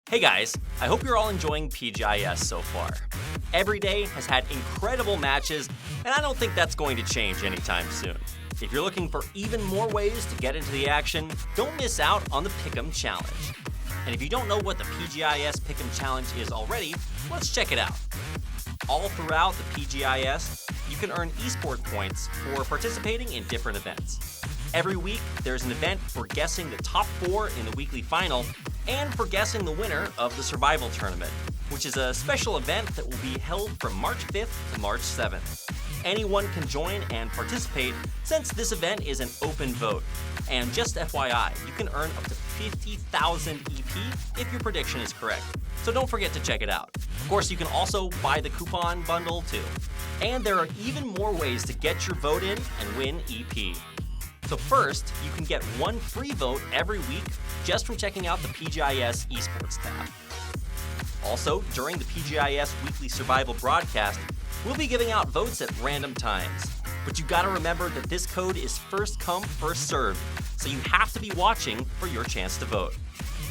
Hey guys, I hope you're all enjoying PGIS so far. Every day has had incredible matches, and I don't think that's going to change anytime soon. If you're looking for even more ways to get into the action, don't miss out on the Pick'em Challenge. And if you don't know what the PGIS Pick'em Challenge is already, let's check it out. All throughout the PGIS, you can earn esports points for participating in different events. Every week, there's an event for guessing the top 4 in the weekly final and for guessing the winner of the survival tournament, which is a special event that will be held from March 5th to March 7th. Anyone can join and participate since this event is an open vote. And just FYI, you can earn up to 50,000 EP if your prediction is correct. So don't forget to check it out. Of course, you can also buy the coupon bundle too. And there are even more ways to get your vote in and win EP. So first, you can get one free vote every week just from checking out the PGI.S Esports tab. Also, during the PGIS Weekly Survival Broadcast, we'll be giving out votes at random times. But you gotta remember that this code is first come, first served, so you have to be watching for your chance to vote.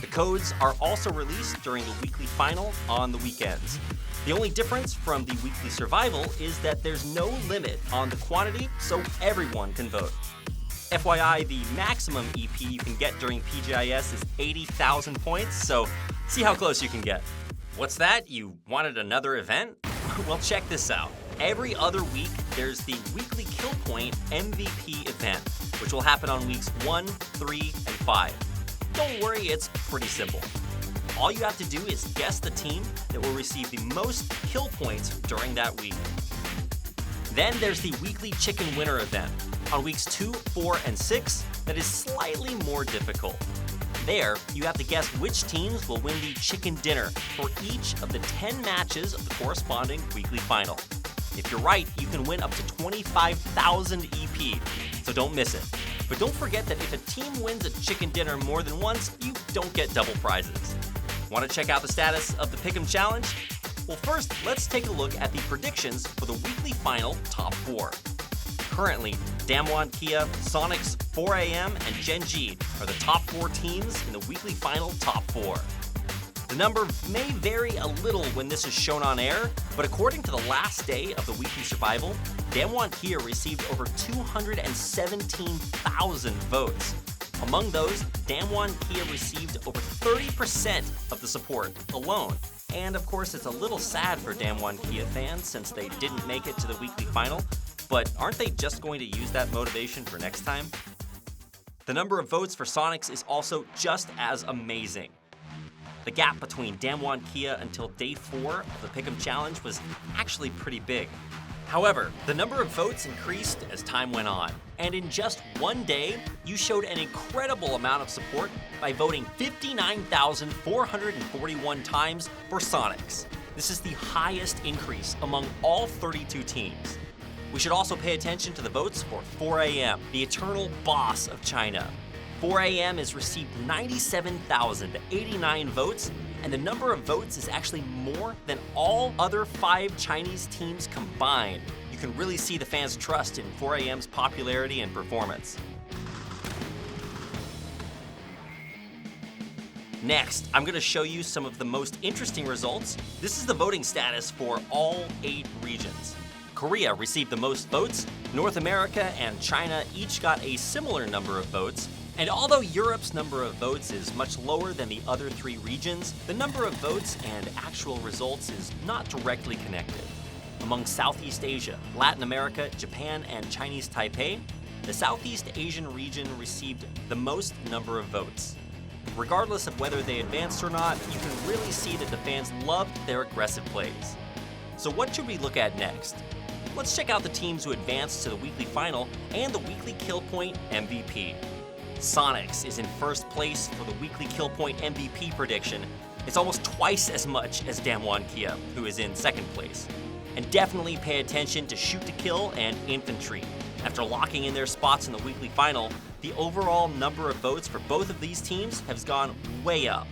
The codes are also released during the weekly final on the weekends. The only difference from the weekly survival is that there's no limit on the quantity, so everyone can vote. FYI, the maximum EP you can get during PGIS is 80,000 points, so see how close you can get. What's that? You wanted another event? Well, check this out. Every other week, there's the weekly Kill Point MVP event, which will happen on weeks 1, 3, and 5. Don't worry, it's pretty simple. All you have to do is guess the team that will receive the most kill points during that week. Then there's the weekly Chicken Winner event on weeks 2, 4, and 6 that is slightly more difficult. There, you have to guess which teams will win the chicken dinner for each of the 10 matches of the corresponding weekly final. If you're right, you can win up to 25,000 EP, so don't miss it. But don't forget that if a team wins a chicken dinner more than once, you don't get double prizes. Want to check out the status of the Pick'em Challenge? Well, first, let's take a look at the predictions for the weekly final top 4. Currently, Damwon Kia, Sonics, 4AM, and Gen G are the top 4 teams in the weekly final top 4. The number may vary a little when this is shown on air, but according to the last day of the weekly survival, Damwon Kia received over 217,000 votes. Among those, Damwon Kia received over 30% of the support alone. And of course, it's a little sad for Damwon Kia fans since they didn't make it to the weekly final, but aren't they just going to use that motivation for next time? The number of votes for Sonics is also just as amazing. The gap between Damwon Kia until day 4 of the Pick'em Challenge was actually pretty big. However, the number of votes increased as time went on, and in just one day, you showed an incredible amount of support by voting 59,441 times for Sonics. This is the highest increase among all 32 teams. We should also pay attention to the votes for 4AM, the eternal boss of China. 4AM has received 97,089 votes, and the number of votes is actually more than all other 5 Chinese teams combined. You can really see the fans' trust in 4AM's popularity and performance. Next, I'm going to show you some of the most interesting results. This is the voting status for all 8 regions. Korea received the most votes, North America and China each got a similar number of votes, and although Europe's number of votes is much lower than the other 3 regions, the number of votes and actual results is not directly connected. Among Southeast Asia, Latin America, Japan, and Chinese Taipei, the Southeast Asian region received the most number of votes. Regardless of whether they advanced or not, you can really see that the fans loved their aggressive plays. So what should we look at next? Let's check out the teams who advanced to the weekly final and the weekly Kill Point MVP. Sonics is in first place for the weekly Kill Point MVP prediction. It's almost twice as much as Damwon Kia, who is in second place. And definitely pay attention to Shoot to Kill and Infantry. After locking in their spots in the weekly final, the overall number of votes for both of these teams has gone way up.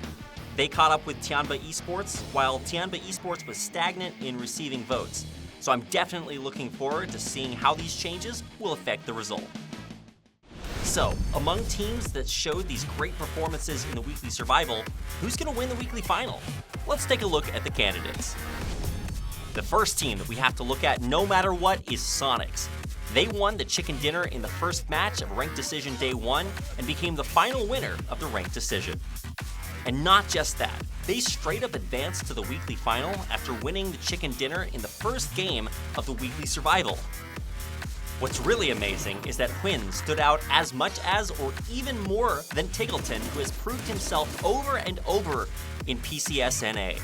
They caught up with Tianba Esports, while Tianba Esports was stagnant in receiving votes. So I'm definitely looking forward to seeing how these changes will affect the result. So, among teams that showed these great performances in the weekly survival, who's going to win the weekly final? Let's take a look at the candidates. The first team that we have to look at no matter what is Sonics. They won the Chicken Dinner in the first match of Ranked Decision Day 1 and became the final winner of the Ranked Decision. And not just that, they straight up advanced to the weekly final after winning the Chicken Dinner in the first game of the weekly survival. What's really amazing is that Huynh stood out as much as or even more than Tiggleton, who has proved himself over and over in PCSNA.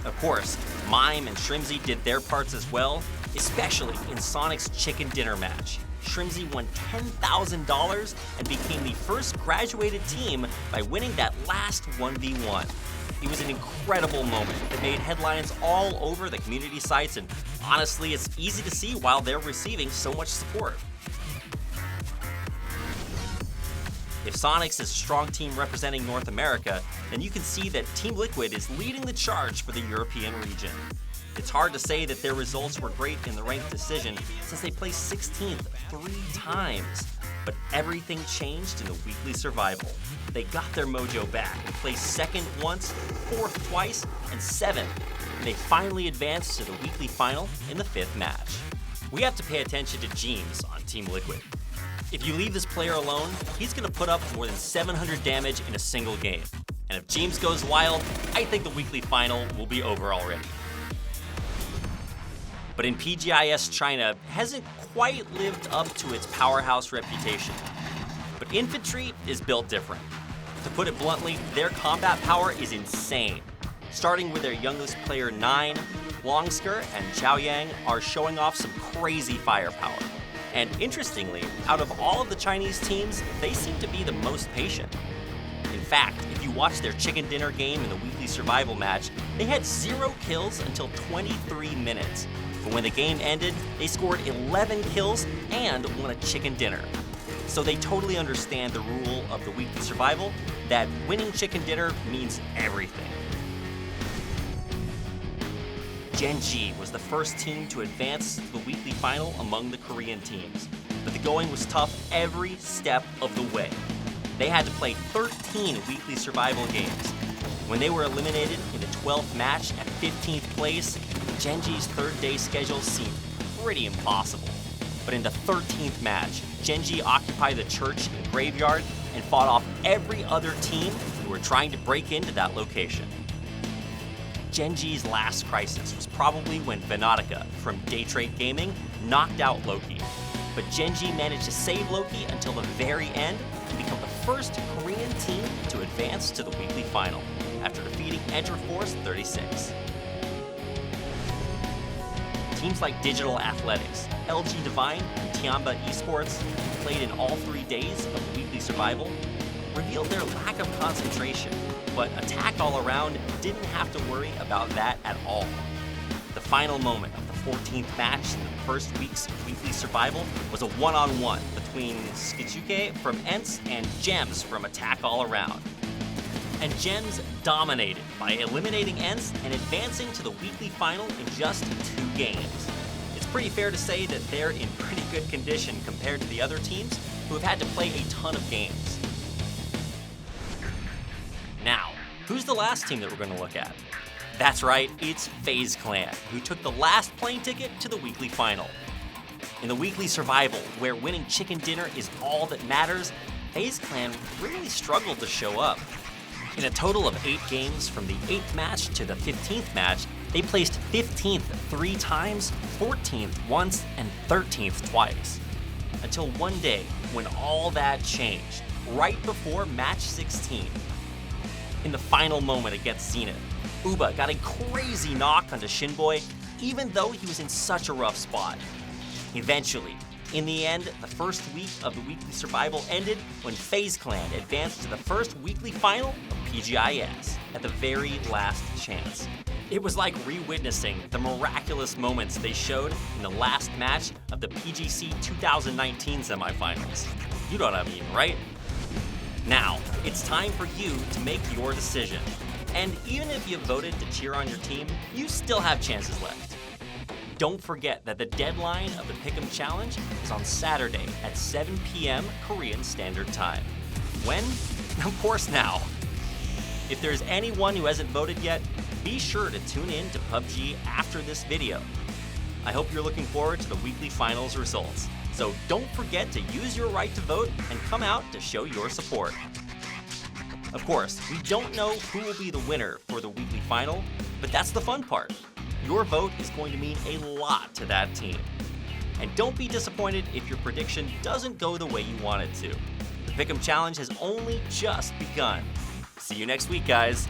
Of course, Mime and Shrimzy did their parts as well, especially in Sonic's Chicken Dinner match. Shrimzy won $10,000 and became the first graduated team by winning that last 1v1. It was an incredible moment that made headlines all over the community sites, and honestly, it's easy to see why they're receiving so much support. If Sonics is a strong team representing North America, then you can see that Team Liquid is leading the charge for the European region. It's hard to say that their results were great in the Ranked Decision since they placed 16th 3 times. But everything changed in the weekly survival. They got their mojo back and placed 2nd once, 4th twice, and 7th. And they finally advanced to the weekly final in the 5th match. We have to pay attention to James on Team Liquid. If you leave this player alone, he's going to put up more than 700 damage in a single game. And if James goes wild, I think the weekly final will be over already. But in PGIS China hasn't quite lived up to its powerhouse reputation. But Infantry is built different. To put it bluntly, their combat power is insane. Starting with their youngest player 9, Longsker and Chaoyang are showing off some crazy firepower. And interestingly, out of all of the Chinese teams, they seem to be the most patient. In fact, if you watch their Chicken Dinner game in the weekly survival match, they had 0 kills until 23 minutes. But when the game ended, they scored 11 kills and won a Chicken Dinner. So they totally understand the rule of the weekly survival, that winning Chicken Dinner means everything. Gen.G was the first team to advance to the weekly final among the Korean teams, but the going was tough every step of the way. They had to play 13 weekly survival games. When they were eliminated in the 12th match at 15th place, Gen.G's 3rd day schedule seemed pretty impossible. But in the 13th match, Gen.G occupied the church and graveyard and fought off every other team who were trying to break into that location. Gen.G's last crisis was probably when Venatica from Daytrade Gaming knocked out Loki. But Gen.G managed to save Loki until the very end and become the first Korean team to advance to the weekly final after defeating Enter Force 36. Teams like Digital Athletics, LG Divine, and PUBG Esports, who played in all 3 days of the weekly survival, revealed their lack of concentration, but Attack All Around didn't have to worry about that at all. The final moment of the 14th match in the first week's weekly survival was a one-on-one between Skijuke from ENCE and Gems from Attack All Around. And Gems dominated by eliminating ENCE and advancing to the weekly final in just 2 games. It's pretty fair to say that they're in pretty good condition compared to the other teams who have had to play a ton of games. Now, who's the last team that we're going to look at? That's right, it's FaZe Clan, who took the last plane ticket to the weekly final. In the weekly survival, where winning Chicken Dinner is all that matters, FaZe Clan really struggled to show up. In a total of 8 games from the 8th match to the 15th match, they placed 15th 3 times, 14th once, and 13th twice. Until one day when all that changed, right before match 16. In the final moment against Zenith, Uba got a crazy knock onto Shinboy, even though he was in such a rough spot. Eventually, in the end, the first week of the weekly survival ended when FaZe Clan advanced to the first weekly final of PGIS at the very last chance. It was like re-witnessing the miraculous moments they showed in the last match of the PGC 2019 semifinals. You know what I mean, right? Now, it's time for you to make your decision. And even if you voted to cheer on your team, you still have chances left. don't forget that the deadline of the Pick'em Challenge is on Saturday at 7 p.m. Korean Standard Time. When? Of course now. If there's anyone who hasn't voted yet, be sure to tune in to PUBG after this video. I hope you're looking forward to the weekly finals results. So don't forget to use your right to vote and come out to show your support. Of course, we don't know who will be the winner for the weekly final, but that's the fun part. Your vote is going to mean a lot to that team. And don't be disappointed if your prediction doesn't go the way you want it to. The Pick'em Challenge has only just begun. See you next week, guys.